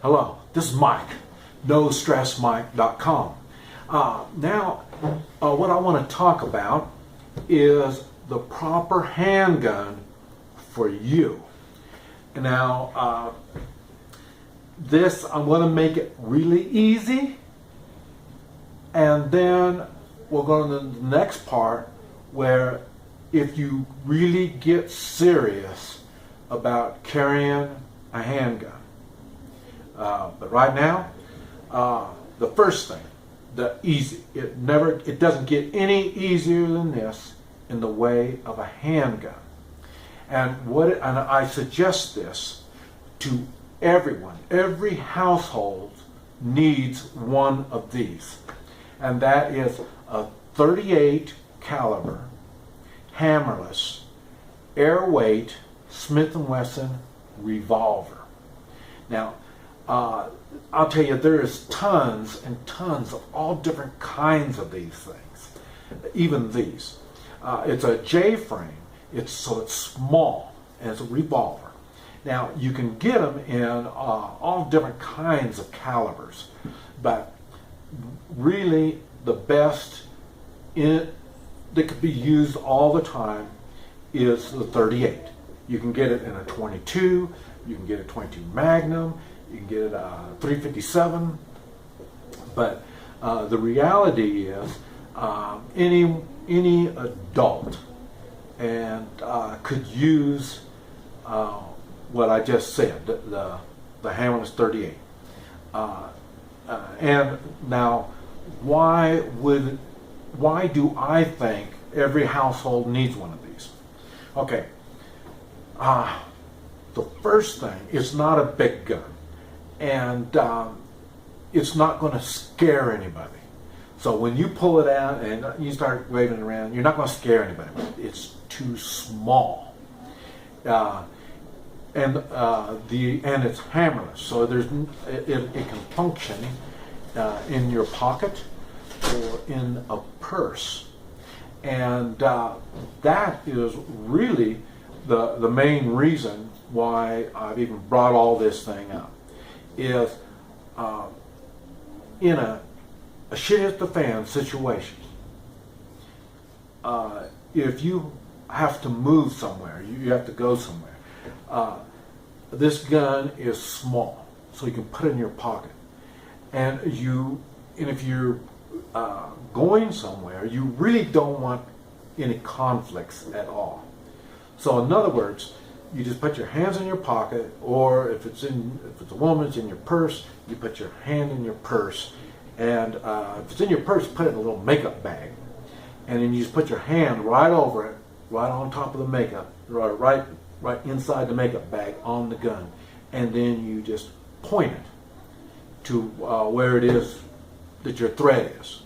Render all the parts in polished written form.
Hello, this is Mike, NoStressMike.com. Now, what I want to talk about is the proper handgun for you. Now, this, I'm going to make it really easy, and then we'll go to the next part where if you really get serious about carrying a handgun. But right now, the first thing, it doesn't get any easier than this in the way of a handgun. And I suggest this to everyone. Every household needs one of these, and that is a .38 caliber, Hammerless, airweight Smith & Wesson revolver. Now, I'll tell you, there is tons and tons of all different kinds of these things. Even these. It's a J-frame, so it's small, and it's a revolver. Now, you can get them in all different kinds of calibers, but really the best that could be used all the time is the .38. You can get it in a .22, you can get a .22 Magnum, you can get it a .357, but the reality is any adult could use what I just said, the Hammerless .38. And now, why do I think every household needs one of these? Okay, the first thing, it's not a big gun, and it's not going to scare anybody. So when you pull it out and you start waving it around, you're not going to scare anybody. It's too small, and it's hammerless, so it can function in your pocket or in a purse, and that is really the main reason why I've even brought all this thing up. Is in a shit hit the fan situation, if you have to move somewhere, you have to go somewhere, this gun is small, so you can put it in your pocket, and if you're going somewhere, you really don't want any conflicts at all. So in other words, you just put your hands in your pocket, or if it's a woman, it's in your purse. You put your hand in your purse, and if it's in your purse, put it in a little makeup bag, and then you just put your hand right over it, right on top of the makeup, right inside the makeup bag on the gun, and then you just point it to where it is that your threat is.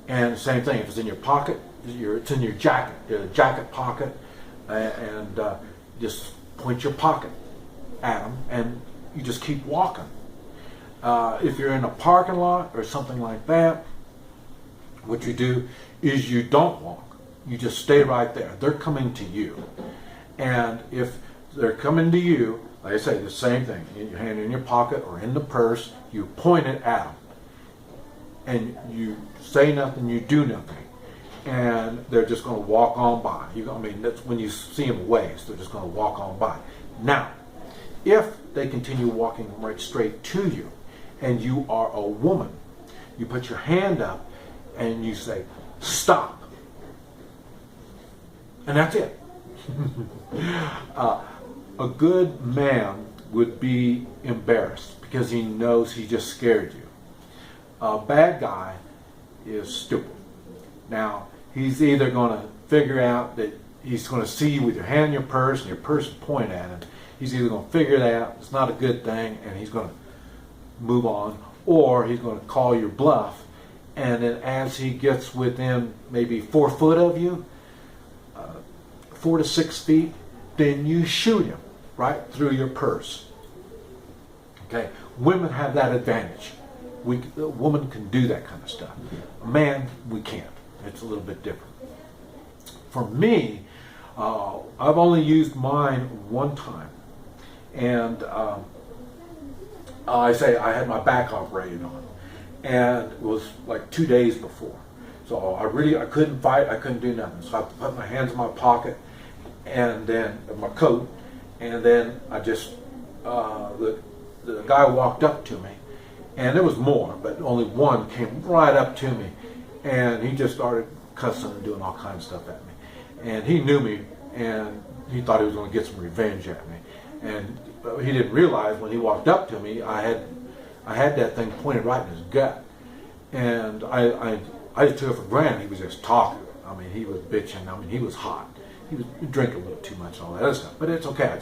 And same thing, if it's in your pocket, it's in your jacket pocket, and just point your pocket at them, and you just keep walking. If you're in a parking lot or something like that, what you do is you don't walk. You just stay right there. They're coming to you. And if they're coming to you, like I say, the same thing. Your hand in your pocket or in the purse, you point it at them. And you say nothing, you do nothing. And they're just going to walk on by. That's when you see them waste. They're just going to walk on by. Now, if they continue walking right straight to you, and you are a woman, you put your hand up and you say, "Stop," and that's it. A good man would be embarrassed because he knows he just scared you. A bad guy is stupid. Now, he's either going to figure out that he's going to see you with your hand in your purse and your purse point at him. He's either going to figure that out, it's not a good thing, and he's going to move on, or he's going to call your bluff, and then as he gets within maybe 4 foot of you, 4 to 6 feet, then you shoot him right through your purse. Okay, women have that advantage. A woman can do that kind of stuff. A man, we can't. It's a little bit different. For me, I've only used mine one time, and I had my back operated on, and it was like 2 days before. So I couldn't fight, I couldn't do nothing. So I put my hands in my pocket, and then my coat, and then I just, the guy walked up to me, and there was more, but only one came right up to me, and he just started cussing and doing all kinds of stuff at me. And he knew me, and he thought he was going to get some revenge at me. And he didn't realize when he walked up to me, I had that thing pointed right in his gut. And I just took it for granted he was just talking. I mean, he was bitching. I mean, he was hot. He was drinking a little too much and all that other stuff. But it's okay. I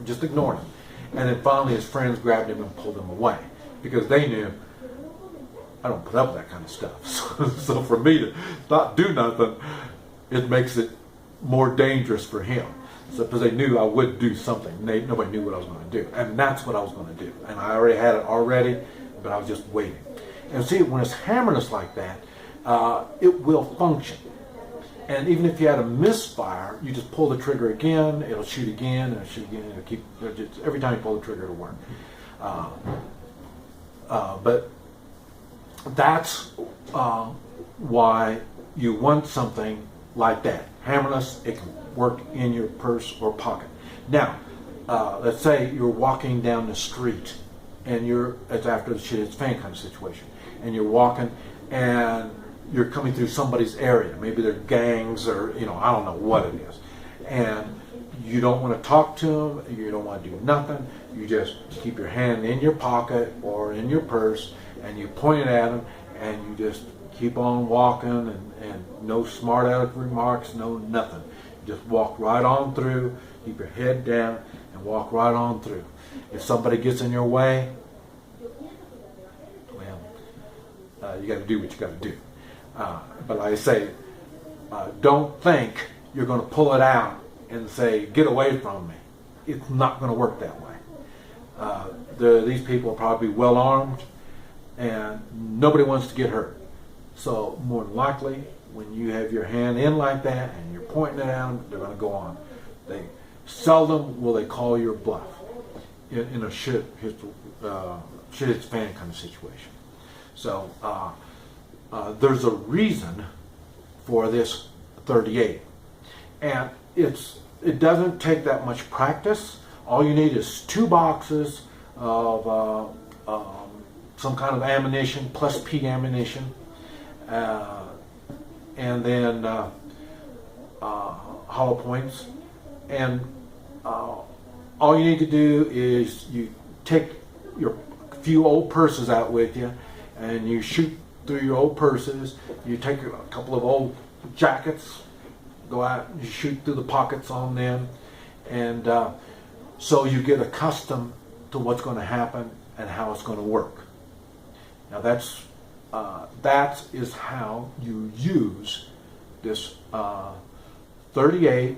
just ignored him. And then finally his friends grabbed him and pulled him away because they knew I don't put up with that kind of stuff. So for me to not do nothing, it makes it more dangerous for him. So because they knew I would do something. Nobody knew what I was going to do. And that's what I was going to do. And I already had it but I was just waiting. And see, when it's hammerless like that, it will function. And even if you had a misfire, you just pull the trigger again, it'll shoot again, and it'll shoot again, and every time you pull the trigger, it'll work. But that's why you want something like that. Hammerless, it can work in your purse or pocket. Now, let's say you're walking down the street, and it's after the shit hits fan kind of situation, and you're walking, and you're coming through somebody's area. Maybe they're gangs or, I don't know what it is. And you don't want to talk to them. You don't want to do nothing. You just keep your hand in your pocket or in your purse and you point it at them and you just keep on walking and no smart aleck remarks, no nothing. You just walk right on through, keep your head down and walk right on through. If somebody gets in your way, well, you got to do what you got to do. But like I say, don't think you're going to pull it out and say, get away from me. It's not going to work that way. These people are probably well armed and nobody wants to get hurt. So more than likely, when you have your hand in like that and you're pointing it at them, they're going to go on. They seldom will they call your bluff in a shit hits fan kind of situation. So there's a reason for this 38, and it doesn't take that much practice. All you need is 2 boxes of some kind of ammunition, plus P ammunition, and then hollow points. And all you need to do is you take your few old purses out with you, and you shoot through your old purses. You take a couple of old jackets, go out and you shoot through the pockets on them, and so you get accustomed to what's going to happen and how it's going to work. Now that is how you use this 38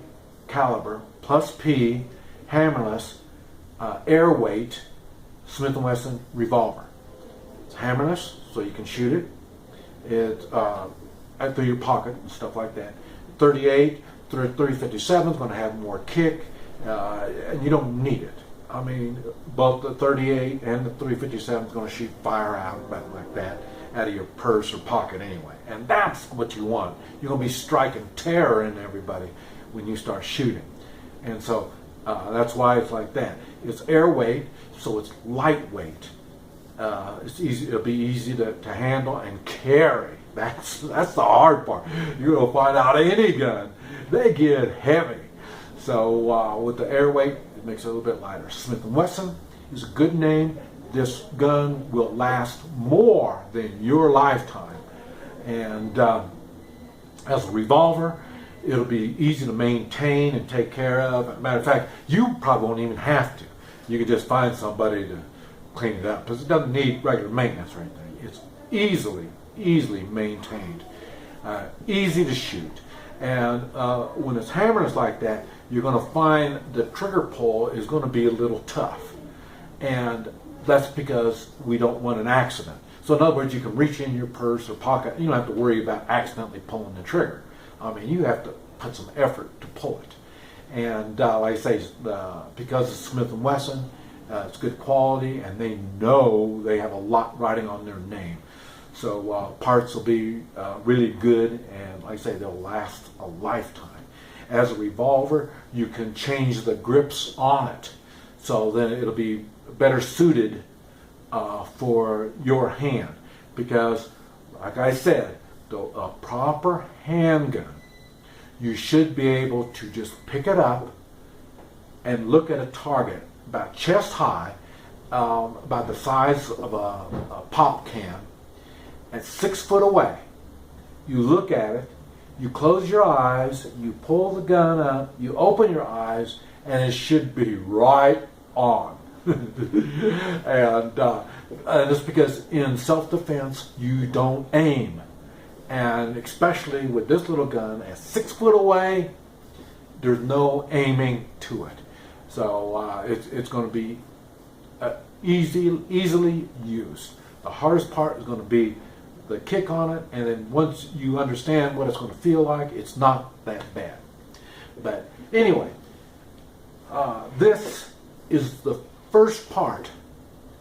caliber plus P hammerless air weight Smith & Wesson revolver. It's hammerless, so you can shoot it. It's through your pocket and stuff like that. 38, 357 is going to have more kick, and you don't need it. I mean, both the 38 and the 357 is going to shoot fire out like that out of your purse or pocket anyway. And that's what you want. You're going to be striking terror in everybody when you start shooting. And so that's why it's like that. It's air weight, so it's lightweight. It's easy. It'll be easy to handle and carry. That's the hard part. You're gonna find out any gun, they get heavy. So with the air weight, it makes it a little bit lighter. Smith & Wesson is a good name. This gun will last more than your lifetime. And as a revolver, it'll be easy to maintain and take care of. Matter of fact, you probably won't even have to. You could just find somebody to clean it up because it doesn't need regular maintenance or anything. It's easily maintained, easy to shoot. And when it's hammerless like that, you're going to find the trigger pull is going to be a little tough. And that's because we don't want an accident. So in other words, you can reach in your purse or pocket. You don't have to worry about accidentally pulling the trigger. I mean, you have to put some effort to pull it. And like I say, because it's Smith & Wesson, It's good quality, and they know they have a lot riding on their name. So parts will be really good, and like I say, they'll last a lifetime. As a revolver, you can change the grips on it, so then it'll be better suited for your hand. Because, like I said, a proper handgun, you should be able to just pick it up and look at a target about chest high, about the size of a pop can, and 6 foot away. You look at it, you close your eyes, you pull the gun up, you open your eyes, and it should be right on. And it's because in self-defense, you don't aim. And especially with this little gun at 6 foot away, there's no aiming to it. So it's going to be easily used. The hardest part is going to be the kick on it, and then once you understand what it's going to feel like, it's not that bad. But anyway, this is the first part.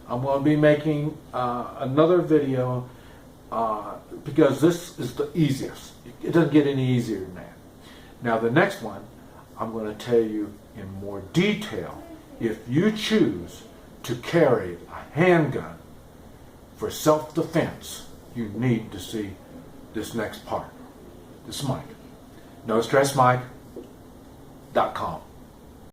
I'm going to be making another video because this is the easiest. It doesn't get any easier than that. Now the next one, I'm going to tell you in more detail if you choose to carry a handgun for self-defense. You need to see this next part. This is Mike. NoStressMike.com.